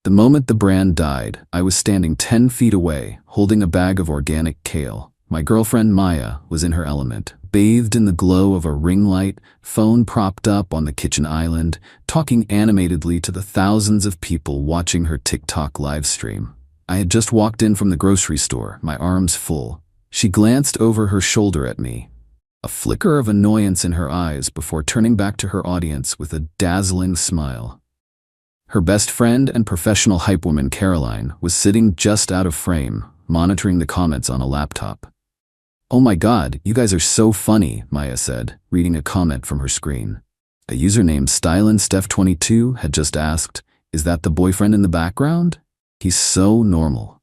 The moment the brand died, I was standing 10 feet away, holding a bag of organic kale. My girlfriend Maya was in her element, bathed in the glow of a ring light, phone propped up on the kitchen island, talking animatedly to the thousands of people watching her TikTok live stream. I had just walked in from the grocery store, my arms full. She glanced over her shoulder at me, a flicker of annoyance in her eyes before turning back to her audience with a dazzling smile. Her best friend and professional hype woman Caroline was sitting just out of frame, monitoring the comments on a laptop. "Oh my god, you guys are so funny," Maya said, reading a comment from her screen. A user named StylinSteph22 had just asked, "Is that the boyfriend in the background? He's so normal."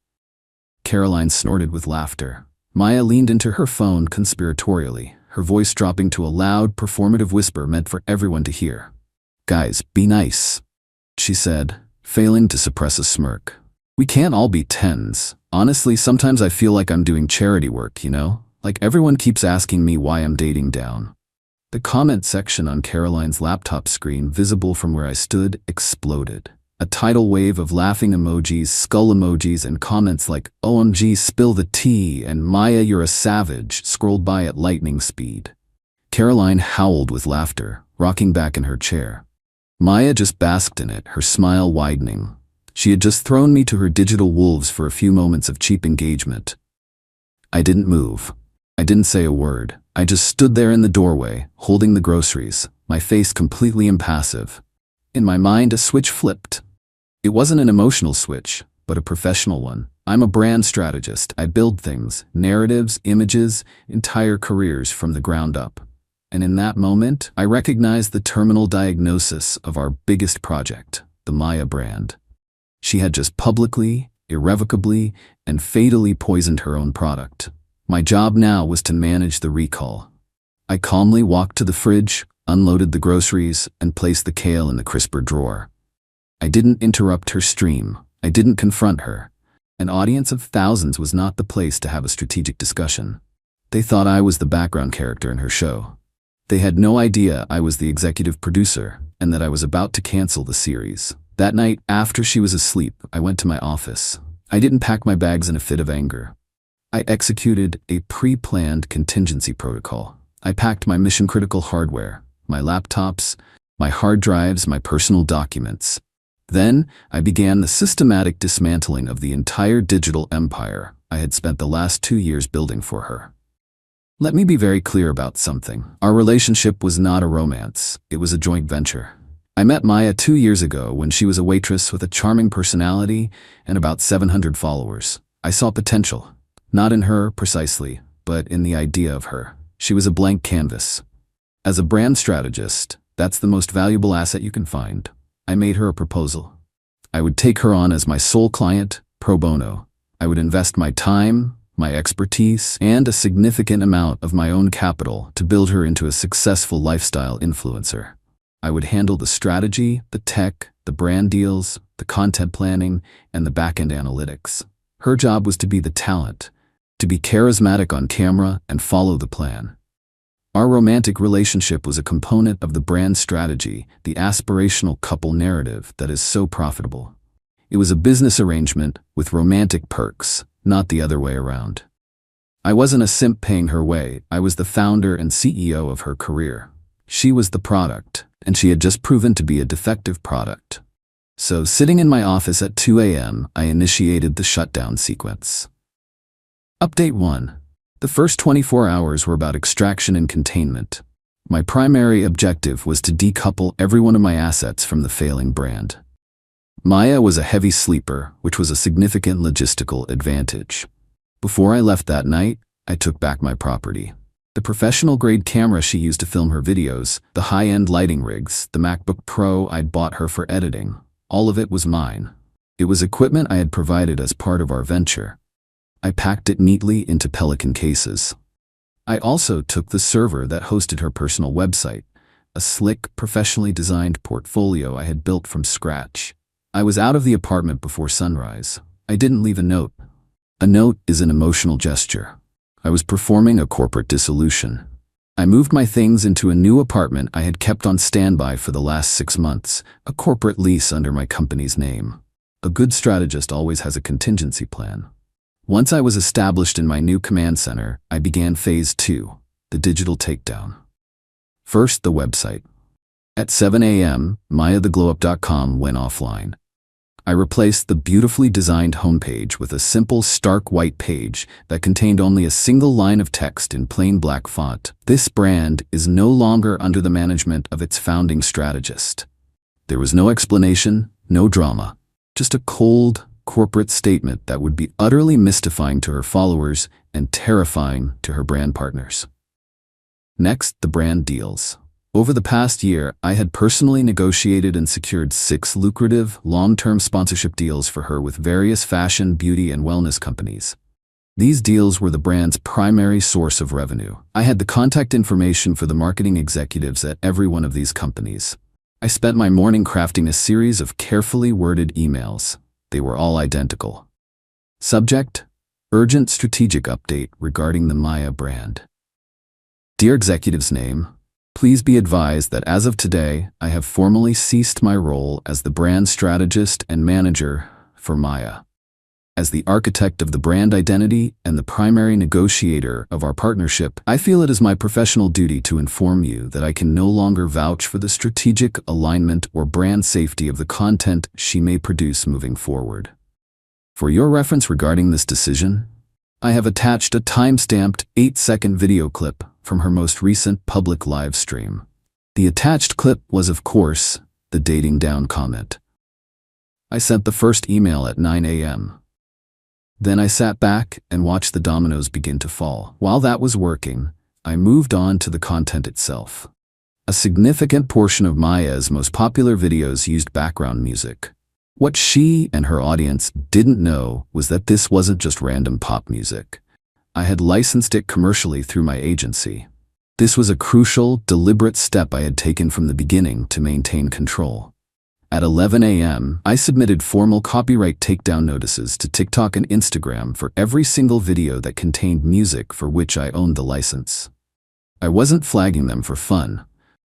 Caroline snorted with laughter. Maya leaned into her phone conspiratorially, her voice dropping to a loud, performative whisper meant for everyone to hear. "Guys, be nice," she said, failing to suppress a smirk. "We can't all be tens. Honestly, sometimes I feel like I'm doing charity work, you know? Like everyone keeps asking me why I'm dating down." The comment section on Caroline's laptop screen, visible from where I stood, exploded. A tidal wave of laughing emojis, skull emojis, and comments like "OMG, spill the tea" and "Maya, you're a savage" scrolled by at lightning speed. Caroline howled with laughter, rocking back in her chair. Maya just basked in it, her smile widening. She had just thrown me to her digital wolves for a few moments of cheap engagement. I didn't move. I didn't say a word. I just stood there in the doorway, holding the groceries, my face completely impassive. In my mind, a switch flipped. It wasn't an emotional switch, but a professional one. I'm a brand strategist. I build things, narratives, images, entire careers from the ground up. And in that moment, I recognized the terminal diagnosis of our biggest project, the Maya brand. She had just publicly, irrevocably, and fatally poisoned her own product. My job now was to manage the recall. I calmly walked to the fridge, unloaded the groceries, and placed the kale in the crisper drawer. I didn't interrupt her stream. I didn't confront her. An audience of thousands was not the place to have a strategic discussion. They thought I was the background character in her show. They had no idea I was the executive producer and that I was about to cancel the series. That night, after she was asleep, I went to my office. I didn't pack my bags in a fit of anger. I executed a pre-planned contingency protocol. I packed my mission-critical hardware, my laptops, my hard drives, my personal documents. Then, I began the systematic dismantling of the entire digital empire I had spent the last 2 years building for her. Let me be very clear about something. Our relationship was not a romance. It was a joint venture. I met Maya 2 years ago when she was a waitress with a charming personality and about 700 followers. I saw potential. Not in her, precisely, but in the idea of her. She was a blank canvas. As a brand strategist, that's the most valuable asset you can find. I made her a proposal. I would take her on as my sole client, pro bono. I would invest my time, my expertise, and a significant amount of my own capital to build her into a successful lifestyle influencer. I would handle the strategy, the tech, the brand deals, the content planning, and the back-end analytics. Her job was to be the talent, to be charismatic on camera and follow the plan. Our romantic relationship was a component of the brand strategy, the aspirational couple narrative that is so profitable. It was a business arrangement with romantic perks, not the other way around. I wasn't a simp paying her way. I was the founder and CEO of her career. She was the product, and she had just proven to be a defective product. So, sitting in my office at 2 a.m., I initiated the shutdown sequence. Update 1. The first 24 hours were about extraction and containment. My primary objective was to decouple every one of my assets from the failing brand. Maya was a heavy sleeper, which was a significant logistical advantage. Before I left that night, I took back my property. The professional-grade camera she used to film her videos, the high-end lighting rigs, the MacBook Pro I'd bought her for editing, all of it was mine. It was equipment I had provided as part of our venture. I packed it neatly into Pelican cases. I also took the server that hosted her personal website, a slick, professionally designed portfolio I had built from scratch. I was out of the apartment before sunrise. I didn't leave a note. A note is an emotional gesture. I was performing a corporate dissolution. I moved my things into a new apartment I had kept on standby for the last 6 months, a corporate lease under my company's name. A good strategist always has a contingency plan. Once I was established in my new command center, I began phase 2, the digital takedown. First, the website. At 7 a.m., mayatheglowup.com went offline. I replaced the beautifully designed homepage with a simple, stark white page that contained only a single line of text in plain black font. This brand is no longer under the management of its founding strategist. There was no explanation, no drama, just a cold, corporate statement that would be utterly mystifying to her followers and terrifying to her brand partners. Next, the brand deals. Over the past year, I had personally negotiated and secured 6 lucrative, long-term sponsorship deals for her with various fashion, beauty, and wellness companies. These deals were the brand's primary source of revenue. I had the contact information for the marketing executives at every one of these companies. I spent my morning crafting a series of carefully worded emails. They were all identical. Subject: Urgent strategic update regarding the Maya brand. Dear executive's name, please be advised that as of today, I have formally ceased my role as the brand strategist and manager for Maya. As the architect of the brand identity and the primary negotiator of our partnership, I feel it is my professional duty to inform you that I can no longer vouch for the strategic alignment or brand safety of the content she may produce moving forward. For your reference regarding this decision, I have attached a time-stamped 8-second video clip from her most recent public live stream. The attached clip was, of course, the dating down comment. I sent the first email at 9 a.m. Then I sat back and watched the dominoes begin to fall. While that was working, I moved on to the content itself. A significant portion of Maya's most popular videos used background music. What she and her audience didn't know was that this wasn't just random pop music. I had licensed it commercially through my agency. This was a crucial, deliberate step I had taken from the beginning to maintain control. At 11 a.m., I submitted formal copyright takedown notices to TikTok and Instagram for every single video that contained music for which I owned the license. I wasn't flagging them for fun.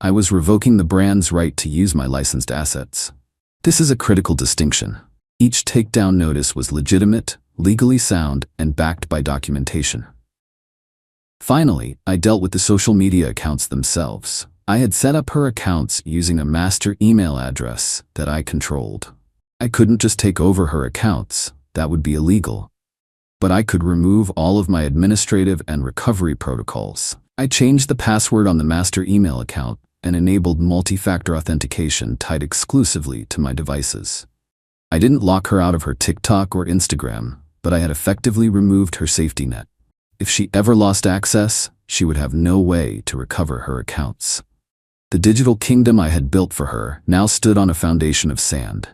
I was revoking the brand's right to use my licensed assets. This is a critical distinction. Each takedown notice was legitimate, legally sound, and backed by documentation. Finally, I dealt with the social media accounts themselves. I had set up her accounts using a master email address that I controlled. I couldn't just take over her accounts, that would be illegal. But I could remove all of my administrative and recovery protocols. I changed the password on the master email account and enabled multi-factor authentication tied exclusively to my devices. I didn't lock her out of her TikTok or Instagram, but I had effectively removed her safety net. If she ever lost access, she would have no way to recover her accounts. The digital kingdom I had built for her now stood on a foundation of sand.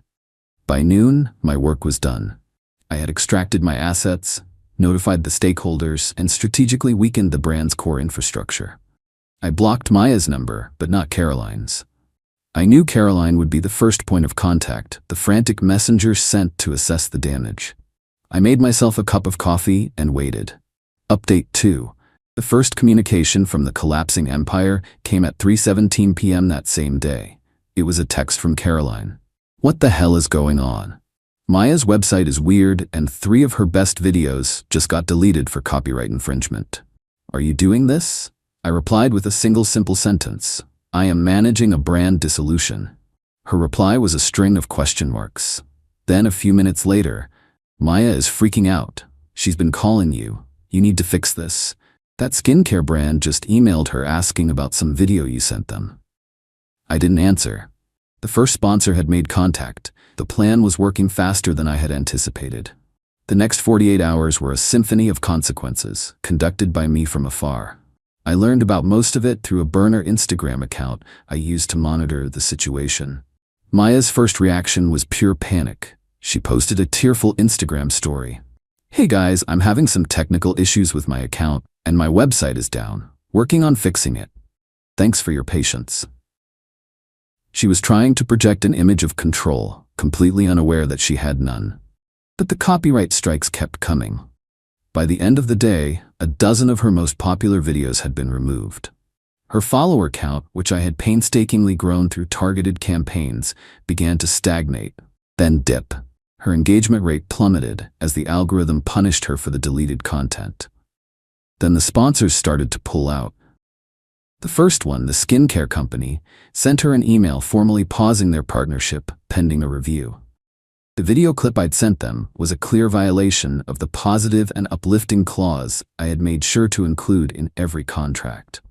By noon, my work was done. I had extracted my assets, notified the stakeholders, and strategically weakened the brand's core infrastructure. I blocked Maya's number, but not Caroline's. I knew Caroline would be the first point of contact, the frantic messenger sent to assess the damage. I made myself a cup of coffee and waited. Update 2. The first communication from the collapsing empire came at 3:17 p.m. that same day. It was a text from Caroline. What the hell is going on? Maya's website is weird and 3 of her best videos just got deleted for copyright infringement. Are you doing this? I replied with a single simple sentence. I am managing a brand dissolution. Her reply was a string of question marks. Then a few minutes later, Maya is freaking out. She's been calling you. You need to fix this. That skincare brand just emailed her asking about some video you sent them. I didn't answer. The first sponsor had made contact. The plan was working faster than I had anticipated. The next 48 hours were a symphony of consequences, conducted by me from afar. I learned about most of it through a burner Instagram account I used to monitor the situation. Maya's first reaction was pure panic. She posted a tearful Instagram story. Hey guys, I'm having some technical issues with my account, and my website is down. Working on fixing it. Thanks for your patience. She was trying to project an image of control, completely unaware that she had none. But the copyright strikes kept coming. By the end of the day, a dozen of her most popular videos had been removed. Her follower count, which I had painstakingly grown through targeted campaigns, began to stagnate, then dip. Her engagement rate plummeted as the algorithm punished her for the deleted content. Then the sponsors started to pull out. The first one, the skincare company, sent her an email formally pausing their partnership pending a review. The video clip I'd sent them was a clear violation of the positive and uplifting clause I had made sure to include in every contract.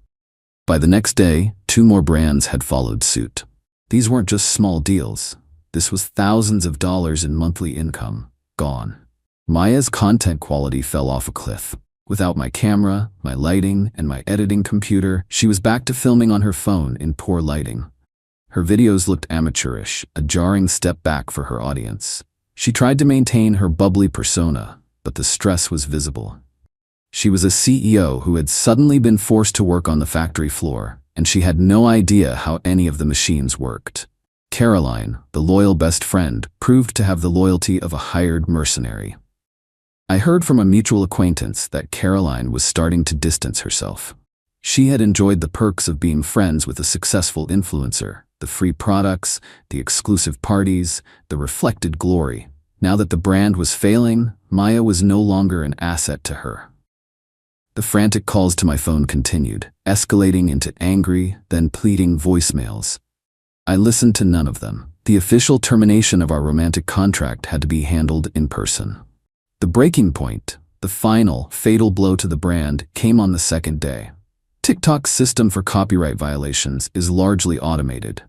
By the next day, 2 more brands had followed suit. These weren't just small deals. This was thousands of dollars in monthly income, gone. Maya's content quality fell off a cliff. Without my camera, my lighting, and my editing computer, she was back to filming on her phone in poor lighting. Her videos looked amateurish, a jarring step back for her audience. She tried to maintain her bubbly persona, but the stress was visible. She was a CEO who had suddenly been forced to work on the factory floor, and she had no idea how any of the machines worked. Caroline, the loyal best friend, proved to have the loyalty of a hired mercenary. I heard from a mutual acquaintance that Caroline was starting to distance herself. She had enjoyed the perks of being friends with a successful influencer, the free products, the exclusive parties, the reflected glory. Now that the brand was failing, Maya was no longer an asset to her. The frantic calls to my phone continued, escalating into angry, then pleading voicemails. I listened to none of them. The official termination of our romantic contract had to be handled in person. The breaking point, the final, fatal blow to the brand, came on the second day. TikTok's system for copyright violations is largely automated.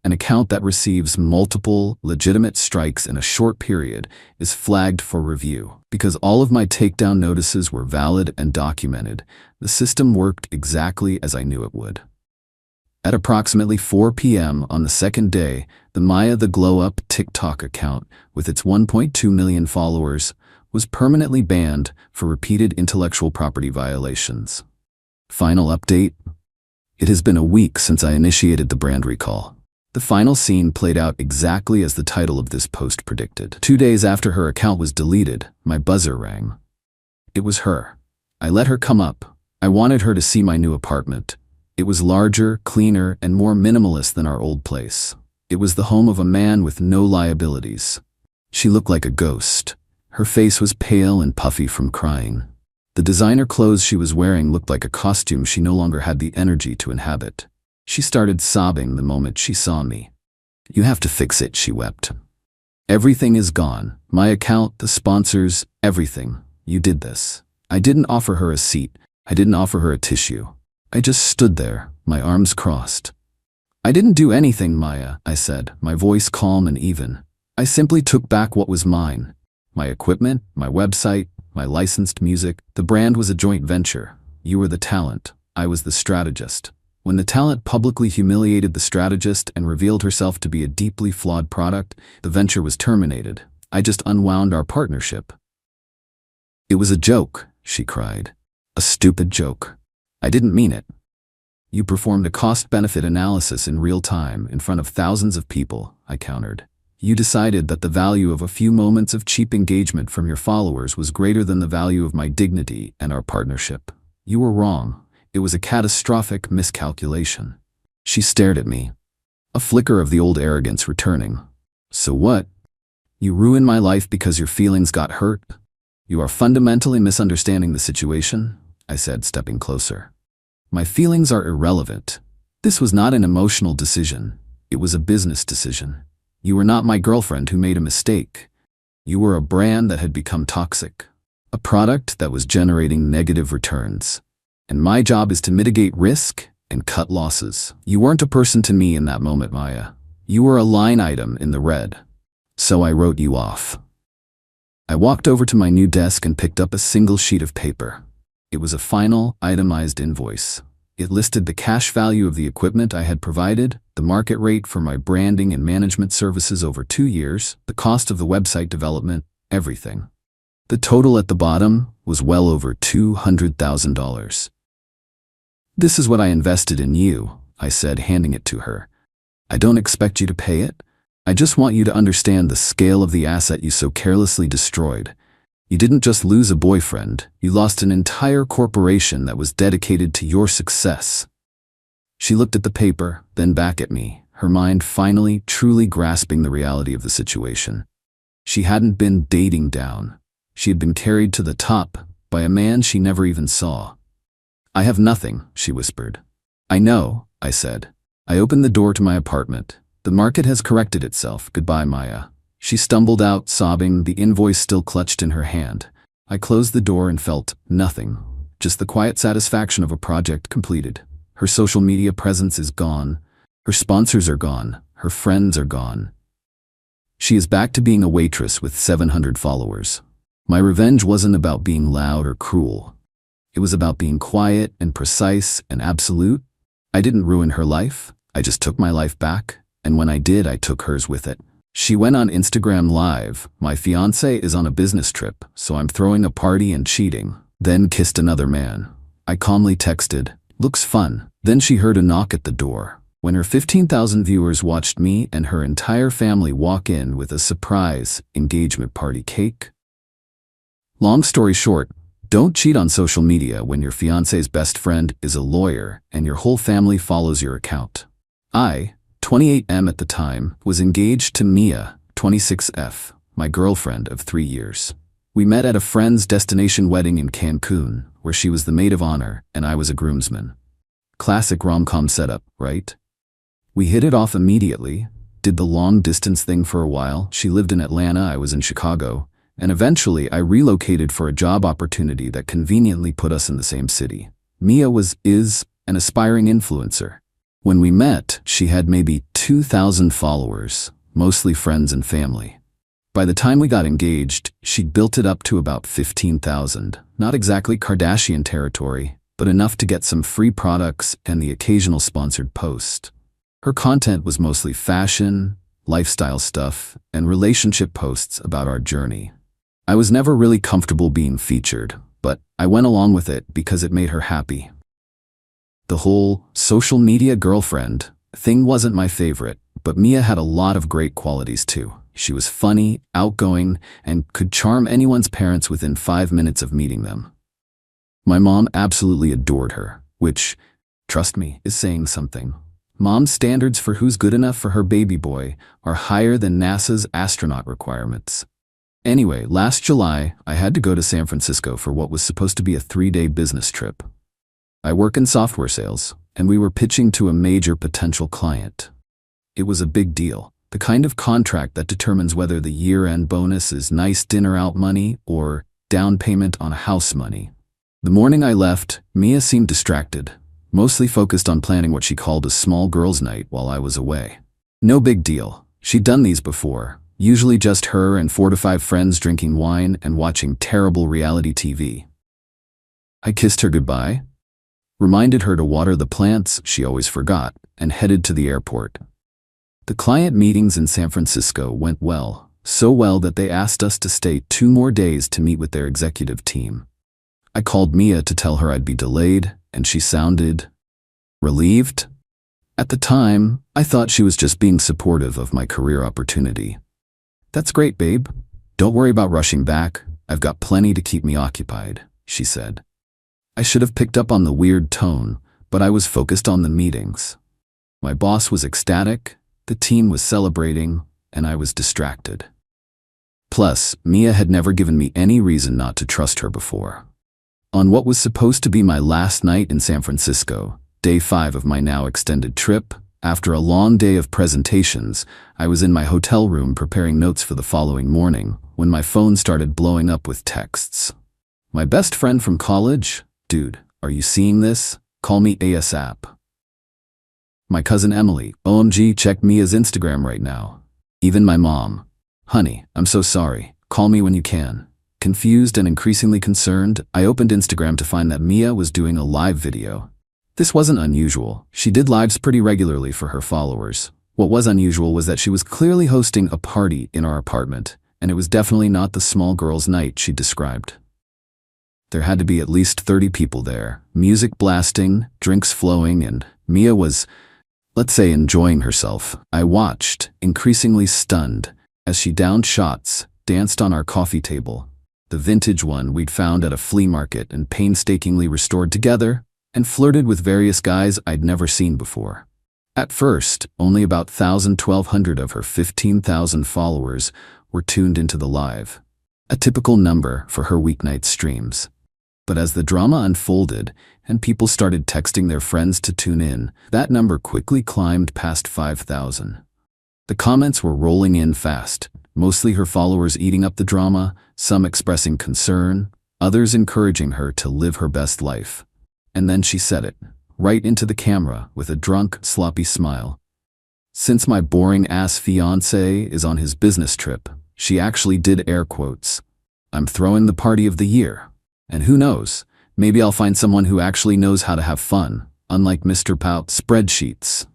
An account that receives multiple, legitimate strikes in a short period is flagged for review. Because all of my takedown notices were valid and documented, the system worked exactly as I knew it would. At approximately 4 p.m. on the second day, the Maya the Glow Up TikTok account, with its 1.2 million followers, was permanently banned for repeated intellectual property violations. Final update: it has been a week since I initiated the brand recall. The final scene played out exactly as the title of this post predicted. 2 days after her account was deleted, my buzzer rang. It was her. I let her come up. I wanted her to see my new apartment. It was larger, cleaner, and more minimalist than our old place. It was the home of a man with no liabilities. She looked like a ghost. Her face was pale and puffy from crying. The designer clothes she was wearing looked like a costume she no longer had the energy to inhabit. She started sobbing the moment she saw me. "You have to fix it," she wept. "Everything is gone. My account, the sponsors, everything. You did this." I didn't offer her a seat. I didn't offer her a tissue. I just stood there, my arms crossed. "I didn't do anything, Maya," I said, my voice calm and even. "I simply took back what was mine. My equipment, my website, my licensed music. The brand was a joint venture. You were the talent. I was the strategist. When the talent publicly humiliated the strategist and revealed herself to be a deeply flawed product, the venture was terminated. I just unwound our partnership." "It was a joke," she cried. "A stupid joke. I didn't mean it." "You performed a cost-benefit analysis in real time in front of thousands of people," I countered. "You decided that the value of a few moments of cheap engagement from your followers was greater than the value of my dignity and our partnership. You were wrong. It was a catastrophic miscalculation." She stared at me, a flicker of the old arrogance returning. "So what? You ruined my life because your feelings got hurt? You are fundamentally misunderstanding the situation," I said, stepping closer. "My feelings are irrelevant. This was not an emotional decision. It was a business decision. You were not my girlfriend who made a mistake. You were a brand that had become toxic, a product that was generating negative returns. And my job is to mitigate risk and cut losses. You weren't a person to me in that moment, Maya. You were a line item in the red. So I wrote you off." I walked over to my new desk and picked up a single sheet of paper. It was a final, itemized invoice. It listed the cash value of the equipment I had provided, the market rate for my branding and management services over 2 years, the cost of the website development, everything. The total at the bottom was well over $200,000. "This is what I invested in you," I said, handing it to her. "I don't expect you to pay it. I just want you to understand the scale of the asset you so carelessly destroyed. You didn't just lose a boyfriend, you lost an entire corporation that was dedicated to your success." She looked at the paper, then back at me, her mind finally, truly grasping the reality of the situation. She hadn't been dating down. She had been carried to the top by a man she never even saw. "I have nothing," she whispered. "I know," I said. I opened the door to my apartment. "The market has corrected itself. Goodbye, Maya." She stumbled out, sobbing, the invoice still clutched in her hand. I closed the door and felt nothing, just the quiet satisfaction of a project completed. Her social media presence is gone. Her sponsors are gone. Her friends are gone. She is back to being a waitress with 700 followers. My revenge wasn't about being loud or cruel. It was about being quiet and precise and absolute. I didn't ruin her life. I just took my life back, and when I did, I took hers with it. She went on Instagram Live. "My fiancé is on a business trip, so I'm throwing a party and cheating." Then kissed another man. I calmly texted, "Looks fun." Then she heard a knock at the door. When her 15,000 viewers watched me and her entire family walk in with a surprise engagement party cake. Long story short, don't cheat on social media when your fiancé's best friend is a lawyer and your whole family follows your account. I, 28M at the time, was engaged to Mia, 26F, my girlfriend of 3 years. We met at a friend's destination wedding in Cancun, where she was the maid of honor and I was a groomsman. Classic rom-com setup, right? We hit it off immediately, did the long-distance thing for a while. She lived in Atlanta, I was in Chicago, and eventually I relocated for a job opportunity that conveniently put us in the same city. Mia is an aspiring influencer. When we met, she had maybe 2,000 followers, mostly friends and family. By the time we got engaged, she'd built it up to about 15,000. Not exactly Kardashian territory, but enough to get some free products and the occasional sponsored post. Her content was mostly fashion, lifestyle stuff, and relationship posts about our journey. I was never really comfortable being featured, but I went along with it because it made her happy. The whole social media girlfriend thing wasn't my favorite, but Mia had a lot of great qualities too. She was funny, outgoing, and could charm anyone's parents within 5 minutes of meeting them. My mom absolutely adored her, which, trust me, is saying something. Mom's standards for who's good enough for her baby boy are higher than NASA's astronaut requirements. Anyway, last July, I had to go to San Francisco for what was supposed to be a 3-day business trip. I work in software sales, and we were pitching to a major potential client. It was a big deal, the kind of contract that determines whether the year-end bonus is nice dinner out money or down payment on a house money. The morning I left, Mia seemed distracted, mostly focused on planning what she called a small girls' night while I was away. No big deal. She'd done these before, usually just her and 4 to 5 friends drinking wine and watching terrible reality TV. I kissed her goodbye, reminded her to water the plants she always forgot, and headed to the airport. The client meetings in San Francisco went well, so well that they asked us to stay 2 more days to meet with their executive team. I called Mia to tell her I'd be delayed, and she sounded relieved. At the time, I thought she was just being supportive of my career opportunity. "That's great, babe. Don't worry about rushing back. I've got plenty to keep me occupied," she said. I should have picked up on the weird tone, but I was focused on the meetings. My boss was ecstatic, the team was celebrating, and I was distracted. Plus, Mia had never given me any reason not to trust her before. On what was supposed to be my last night in San Francisco, day 5 of my now extended trip, after a long day of presentations, I was in my hotel room preparing notes for the following morning when my phone started blowing up with texts. "My best friend from college? Dude, are you seeing this? Call me ASAP." My cousin Emily, OMG, check Mia's Instagram right now. Even my mom, "Honey, I'm so sorry. Call me when you can." Confused and increasingly concerned, I opened Instagram to find that Mia was doing a live video. This wasn't unusual. She did lives pretty regularly for her followers. What was unusual was that she was clearly hosting a party in our apartment, and it was definitely not the small girls' night she described. There had to be at least 30 people there, music blasting, drinks flowing, and Mia was, let's say, enjoying herself. I watched, increasingly stunned, as she downed shots, danced on our coffee table, the vintage one we'd found at a flea market and painstakingly restored together, and flirted with various guys I'd never seen before. At first, only about 1,200 of her 15,000 followers were tuned into the live, a typical number for her weeknight streams. But as the drama unfolded and people started texting their friends to tune in, that number quickly climbed past 5,000. The comments were rolling in fast, mostly her followers eating up the drama, some expressing concern, others encouraging her to live her best life. And then she said it, right into the camera with a drunk, sloppy smile. Since my boring-ass fiancé is on his business trip, she actually did air quotes. I'm throwing the party of the year. And who knows, maybe I'll find someone who actually knows how to have fun, unlike Mr. Pout spreadsheets.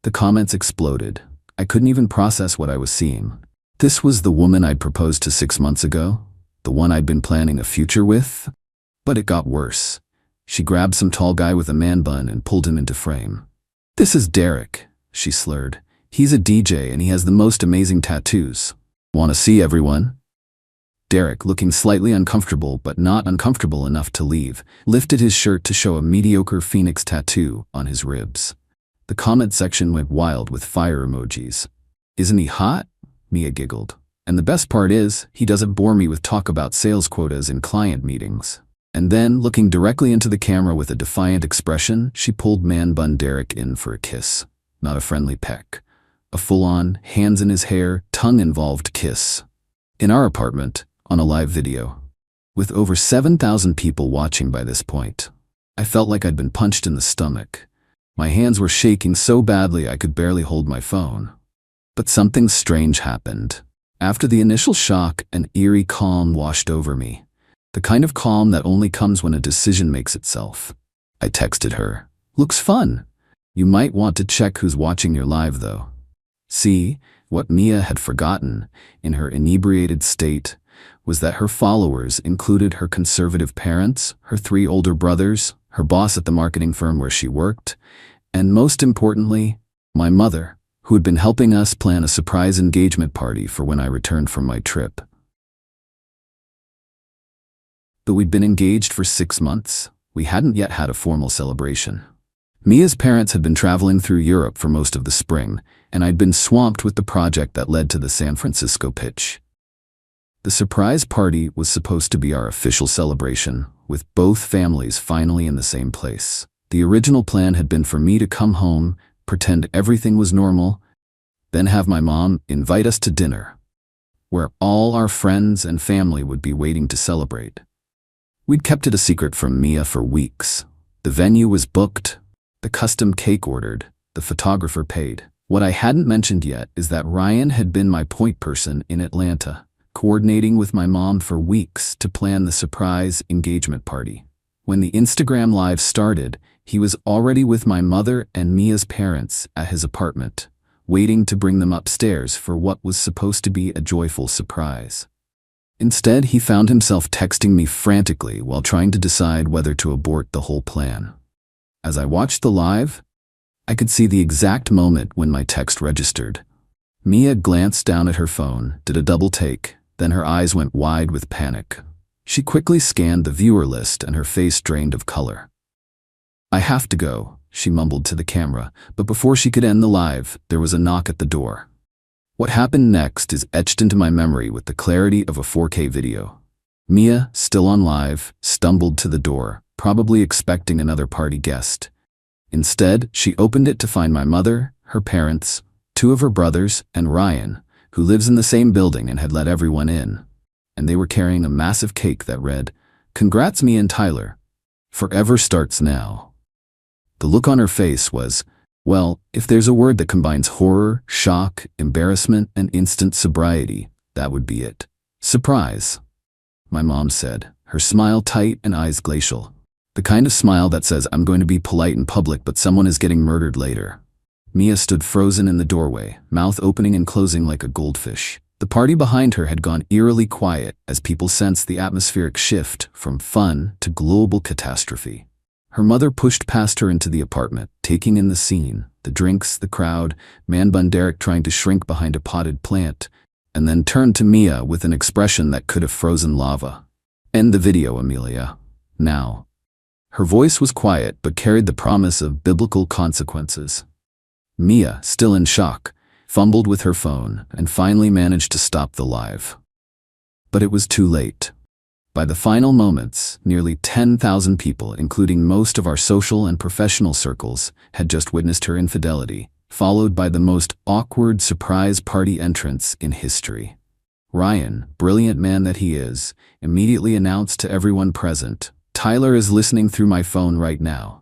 The comments exploded. I couldn't even process what I was seeing. This was the woman I'd proposed to 6 months ago, the one I'd been planning a future with. But it got worse. She grabbed some tall guy with a man bun and pulled him into frame. "This is Derek," she slurred. "He's a DJ and he has the most amazing tattoos. Want to see everyone?" Derek, looking slightly uncomfortable but not uncomfortable enough to leave, lifted his shirt to show a mediocre phoenix tattoo on his ribs. The comment section went wild with fire emojis. "Isn't he hot?" Mia giggled. "And the best part is, he doesn't bore me with talk about sales quotas in client meetings." And then, looking directly into the camera with a defiant expression, she pulled Man Bun Derek in for a kiss. Not a friendly peck. A full-on, hands in his hair, tongue-involved kiss. In our apartment, on a live video. With over 7,000 people watching by this point. I felt like I'd been punched in the stomach. My hands were shaking so badly I could barely hold my phone. But something strange happened. After the initial shock, an eerie calm washed over me. The kind of calm that only comes when a decision makes itself. I texted her. "Looks fun. You might want to check who's watching your live though." See, what Mia had forgotten, in her inebriated state, was that her followers included her conservative parents, her 3 older brothers, her boss at the marketing firm where she worked, and most importantly, my mother, who had been helping us plan a surprise engagement party for when I returned from my trip. Though we'd been engaged for 6 months, we hadn't yet had a formal celebration. Mia's parents had been traveling through Europe for most of the spring, and I'd been swamped with the project that led to the San Francisco pitch. The surprise party was supposed to be our official celebration, with both families finally in the same place. The original plan had been for me to come home, pretend everything was normal, then have my mom invite us to dinner, where all our friends and family would be waiting to celebrate. We'd kept it a secret from Mia for weeks. The venue was booked, the custom cake ordered, the photographer paid. What I hadn't mentioned yet is that Ryan had been my point person in Atlanta, coordinating with my mom for weeks to plan the surprise engagement party. When the Instagram Live started, he was already with my mother and Mia's parents at his apartment, waiting to bring them upstairs for what was supposed to be a joyful surprise. Instead, he found himself texting me frantically while trying to decide whether to abort the whole plan. As I watched the live, I could see the exact moment when my text registered. Mia glanced down at her phone, did a double take, then her eyes went wide with panic. She quickly scanned the viewer list and her face drained of color. "I have to go," she mumbled to the camera, but before she could end the live, there was a knock at the door. What happened next is etched into my memory with the clarity of a 4K video. Mia, still on live, stumbled to the door, probably expecting another party guest. Instead, she opened it to find my mother, her parents, 2 of her brothers, and Ryan, who lives in the same building and had let everyone in. And they were carrying a massive cake that read, "Congrats Mia and Tyler. Forever starts now." The look on her face was, well, if there's a word that combines horror, shock, embarrassment, and instant sobriety, that would be it. Surprise, my mom said, her smile tight and eyes glacial. The kind of smile that says, "I'm going to be polite in public, but someone is getting murdered later." Mia stood frozen in the doorway, mouth opening and closing like a goldfish. The party behind her had gone eerily quiet as people sensed the atmospheric shift from fun to global catastrophe. Her mother pushed past her into the apartment, taking in the scene, the drinks, the crowd, Man Bun Derek trying to shrink behind a potted plant, and then turned to Mia with an expression that could have frozen lava. "End the video, Amelia. Now." Her voice was quiet but carried the promise of biblical consequences. Mia, still in shock, fumbled with her phone, and finally managed to stop the live. But it was too late. By the final moments, nearly 10,000 people, including most of our social and professional circles, had just witnessed her infidelity, followed by the most awkward surprise party entrance in history. Ryan, brilliant man that he is, immediately announced to everyone present, "Tyler is listening through my phone right now,"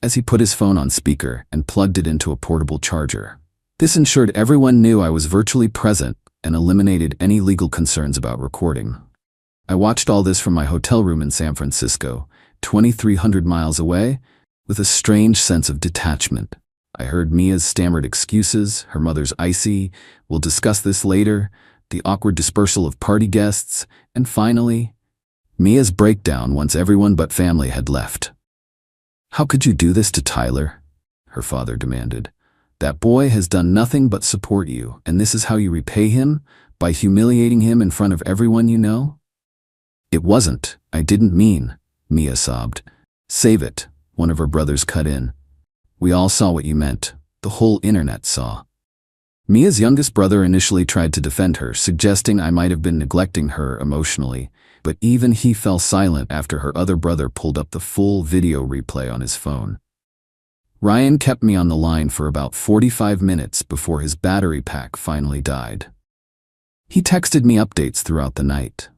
as he put his phone on speaker and plugged it into a portable charger. This ensured everyone knew I was virtually present and eliminated any legal concerns about recording. I watched all this from my hotel room in San Francisco, 2,300 miles away, with a strange sense of detachment. I heard Mia's stammered excuses, her mother's icy, "We'll discuss this later," the awkward dispersal of party guests, and finally, Mia's breakdown once everyone but family had left. "How could you do this to Tyler?" her father demanded. "That boy has done nothing but support you, and this is how you repay him? By humiliating him in front of everyone you know?" "It wasn't. I didn't mean," Mia sobbed. "Save it," one of her brothers cut in. "We all saw what you meant. The whole internet saw." Mia's youngest brother initially tried to defend her, suggesting I might have been neglecting her emotionally, but even he fell silent after her other brother pulled up the full video replay on his phone. Ryan kept me on the line for about 45 minutes before his battery pack finally died. He texted me updates throughout the night.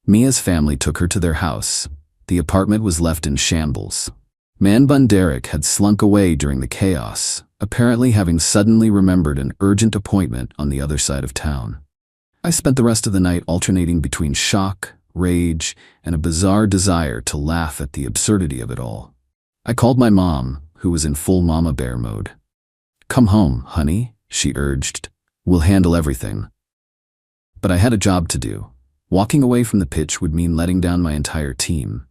Mia's family took her to their house. The apartment was left in shambles. Man Bun Derek had slunk away during the chaos, apparently having suddenly remembered an urgent appointment on the other side of town. I spent the rest of the night alternating between shock, rage, and a bizarre desire to laugh at the absurdity of it all. I called my mom, who was in full mama bear mode. "Come home, honey," she urged. "We'll handle everything." But I had a job to do. Walking away from the pitch would mean letting down my entire team.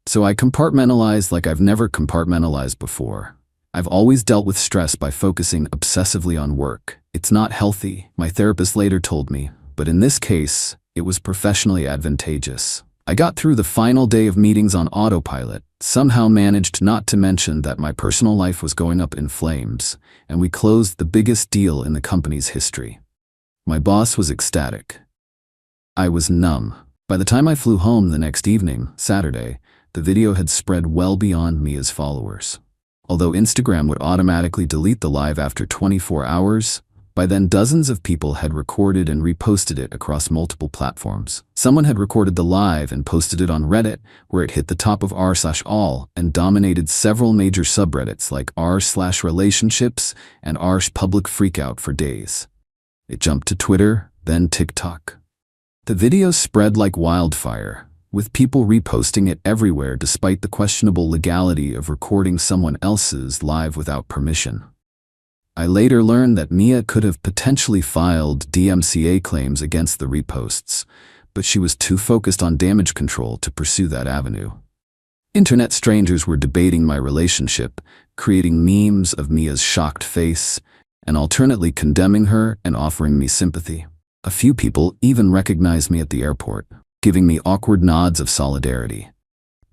So I compartmentalized like I've never compartmentalized before. I've always dealt with stress by focusing obsessively on work. It's not healthy, my therapist later told me, but in this case, it was professionally advantageous. I got through the final day of meetings on autopilot, somehow managed not to mention that my personal life was going up in flames, and we closed the biggest deal in the company's history. My boss was ecstatic. I was numb. By the time I flew home the next evening, Saturday, the video had spread well beyond Mia's followers. Although Instagram would automatically delete the live after 24 hours, by then dozens of people had recorded and reposted it across multiple platforms. Someone had recorded the live and posted it on Reddit, where it hit the top of r/all and dominated several major subreddits like r/relationships and r/public freakout for days. It jumped to Twitter, then TikTok. The video spread like wildfire, with people reposting it everywhere despite the questionable legality of recording someone else's live without permission. I later learned that Mia could have potentially filed DMCA claims against the reposts, but she was too focused on damage control to pursue that avenue. Internet strangers were debating my relationship, creating memes of Mia's shocked face, and alternately condemning her and offering me sympathy. A few people even recognized me at the airport, giving me awkward nods of solidarity.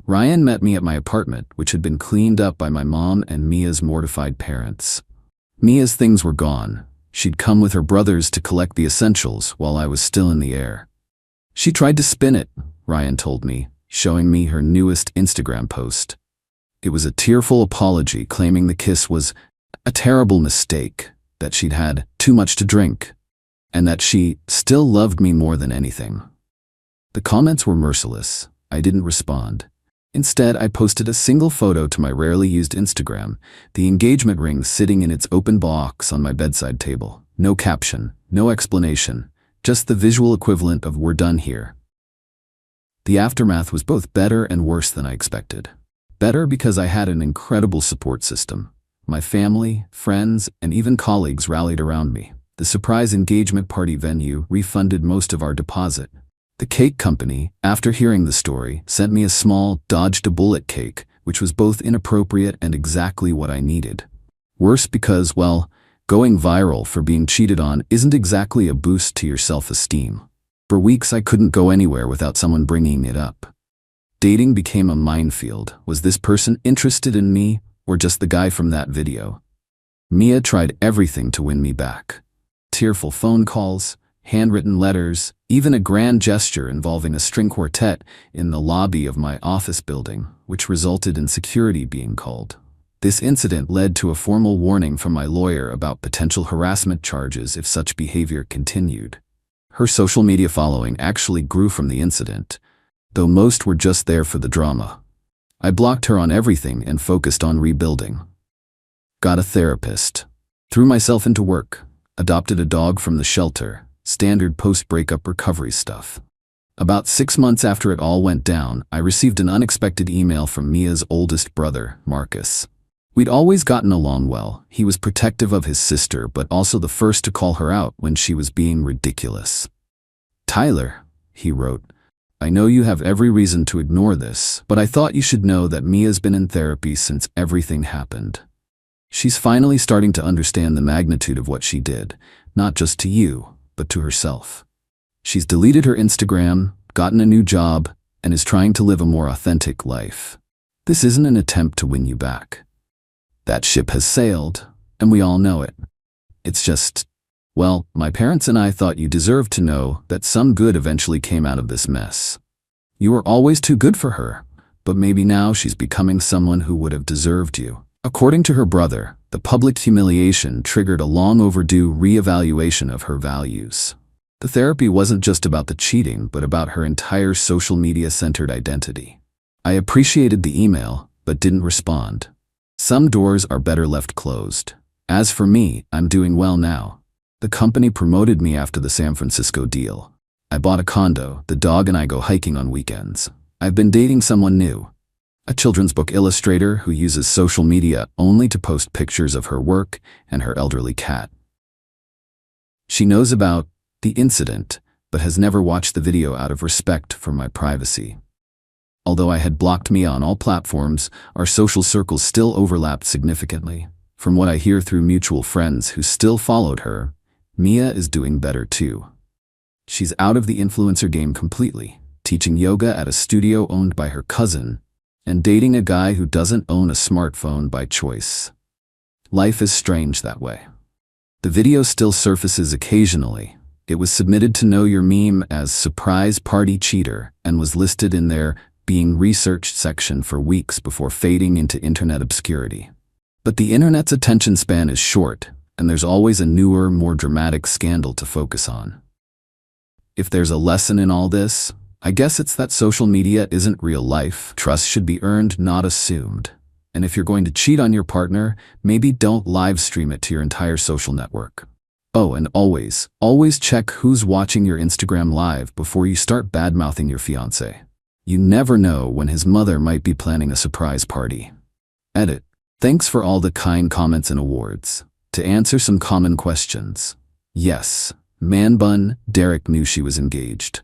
Ryan met me at my apartment, which had been cleaned up by my mom and Mia's mortified parents. Mia's things were gone. She'd come with her brothers to collect the essentials while I was still in the air. She tried to spin it, Ryan told me, showing me her newest Instagram post. It was a tearful apology claiming the kiss was a terrible mistake, that she'd had too much to drink, and that she still loved me more than anything. The comments were merciless. I didn't respond. Instead, I posted a single photo to my rarely used Instagram, the engagement ring sitting in its open box on my bedside table. No caption, no explanation, just the visual equivalent of "we're done here." The aftermath was both better and worse than I expected. Better because I had an incredible support system. My family, friends, and even colleagues rallied around me. The surprise engagement party venue refunded most of our deposit. The cake company, after hearing the story, sent me a small dodged-a-bullet cake, which was both inappropriate and exactly what I needed. Worse because, well, going viral for being cheated on isn't exactly a boost to your self-esteem. For weeks I couldn't go anywhere without someone bringing it up. Dating became a minefield. Was this person interested in me, or just the guy from that video? Mia tried everything to win me back. Tearful phone calls, handwritten letters, even a grand gesture involving a string quartet in the lobby of my office building, which resulted in security being called. This incident led to a formal warning from my lawyer about potential harassment charges if such behavior continued. Her social media following actually grew from the incident, though most were just there for the drama. I blocked her on everything and focused on rebuilding. Got a therapist. Threw myself into work. Adopted a dog from the shelter. Standard post-breakup recovery stuff. About 6 months after it all went down, I received an unexpected email from Mia's oldest brother, Marcus. We'd always gotten along well. He was protective of his sister, but also the first to call her out when she was being ridiculous. "Tyler," he wrote, "I know you have every reason to ignore this, but I thought you should know that Mia's been in therapy since everything happened. She's finally starting to understand the magnitude of what she did, not just to you, but to herself. She's deleted her Instagram, gotten a new job, and is trying to live a more authentic life. This isn't an attempt to win you back. That ship has sailed, and we all know it. It's just, well, my parents and I thought you deserved to know that some good eventually came out of this mess. You were always too good for her, but maybe now she's becoming someone who would have deserved you." According to her brother, the public humiliation triggered a long overdue reevaluation of her values. The therapy wasn't just about the cheating, but about her entire social media-centered identity. I appreciated the email, but didn't respond. Some doors are better left closed. As for me, I'm doing well now. The company promoted me after the San Francisco deal. I bought a condo, the dog and I go hiking on weekends. I've been dating someone new. A children's book illustrator who uses social media only to post pictures of her work and her elderly cat. She knows about the incident, but has never watched the video out of respect for my privacy. Although I had blocked Mia on all platforms, our social circles still overlapped significantly. From what I hear through mutual friends who still followed her, Mia is doing better too. She's out of the influencer game completely, teaching yoga at a studio owned by her cousin, and dating a guy who doesn't own a smartphone by choice. Life is strange that way. The video still surfaces occasionally. It was submitted to Know Your Meme as Surprise Party Cheater and was listed in their Being Researched section for weeks before fading into internet obscurity. But the internet's attention span is short, and there's always a newer, more dramatic scandal to focus on. If there's a lesson in all this, I guess it's that social media isn't real life. Trust should be earned, not assumed. And if you're going to cheat on your partner, maybe don't live stream it to your entire social network. Oh, and always check who's watching your Instagram live before you start bad-mouthing your fiancé. You never know when his mother might be planning a surprise party. Edit. Thanks for all the kind comments and awards. To answer some common questions. Yes, man bun, Derek knew she was engaged.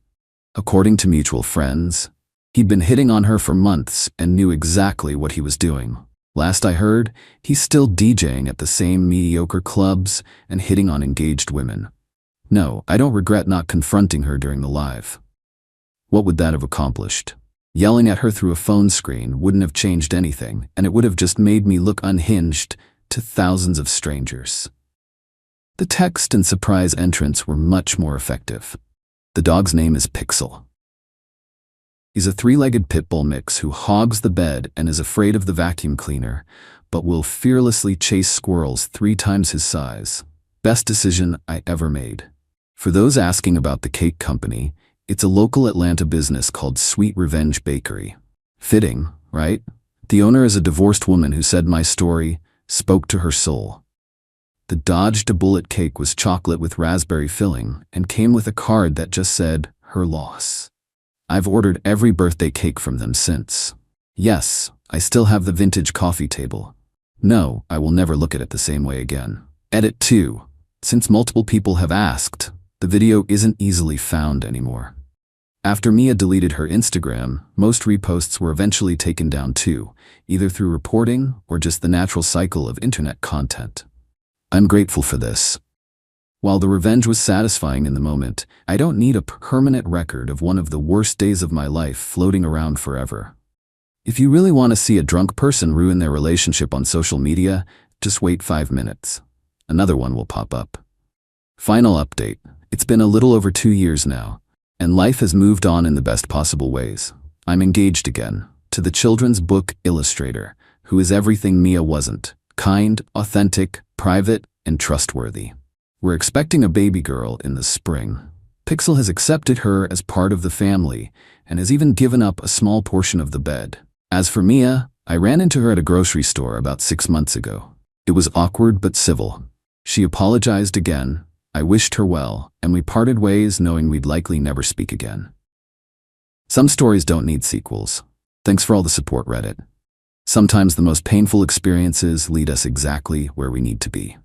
According to mutual friends, he'd been hitting on her for months and knew exactly what he was doing. Last I heard, he's still DJing at the same mediocre clubs and hitting on engaged women. No, I don't regret not confronting her during the live. What would that have accomplished? Yelling at her through a phone screen wouldn't have changed anything, and it would have just made me look unhinged to thousands of strangers. The text and surprise entrance were much more effective. The dog's name is Pixel. He's a three-legged pit bull mix who hogs the bed and is afraid of the vacuum cleaner, but will fearlessly chase squirrels 3 times his size. Best decision I ever made. For those asking about the cake company, it's a local Atlanta business called Sweet Revenge Bakery. Fitting, right? The owner is a divorced woman who said my story spoke to her soul. The dodged a bullet cake was chocolate with raspberry filling and came with a card that just said, "Her loss." I've ordered every birthday cake from them since. Yes, I still have the vintage coffee table. No, I will never look at it the same way again. Edit 2. Since multiple people have asked, the video isn't easily found anymore. After Mia deleted her Instagram, most reposts were eventually taken down too, either through reporting or just the natural cycle of internet content. I'm grateful for this. While the revenge was satisfying in the moment, I don't need a permanent record of one of the worst days of my life floating around forever. If you really want to see a drunk person ruin their relationship on social media, Just wait 5 minutes. Another one will pop up. Final update. It's been a little over 2 years now, and life has moved on in the best possible ways. I'm engaged again, to the children's book illustrator, who is everything Mia wasn't. Kind, authentic, private, and trustworthy. We're expecting a baby girl in the spring. Pixel has accepted her as part of the family, and has even given up a small portion of the bed. As for Mia, I ran into her at a grocery store about 6 months ago. It was awkward but civil. She apologized again, I wished her well, and we parted ways knowing we'd likely never speak again. Some stories don't need sequels. Thanks for all the support, Reddit. Sometimes the most painful experiences lead us exactly where we need to be.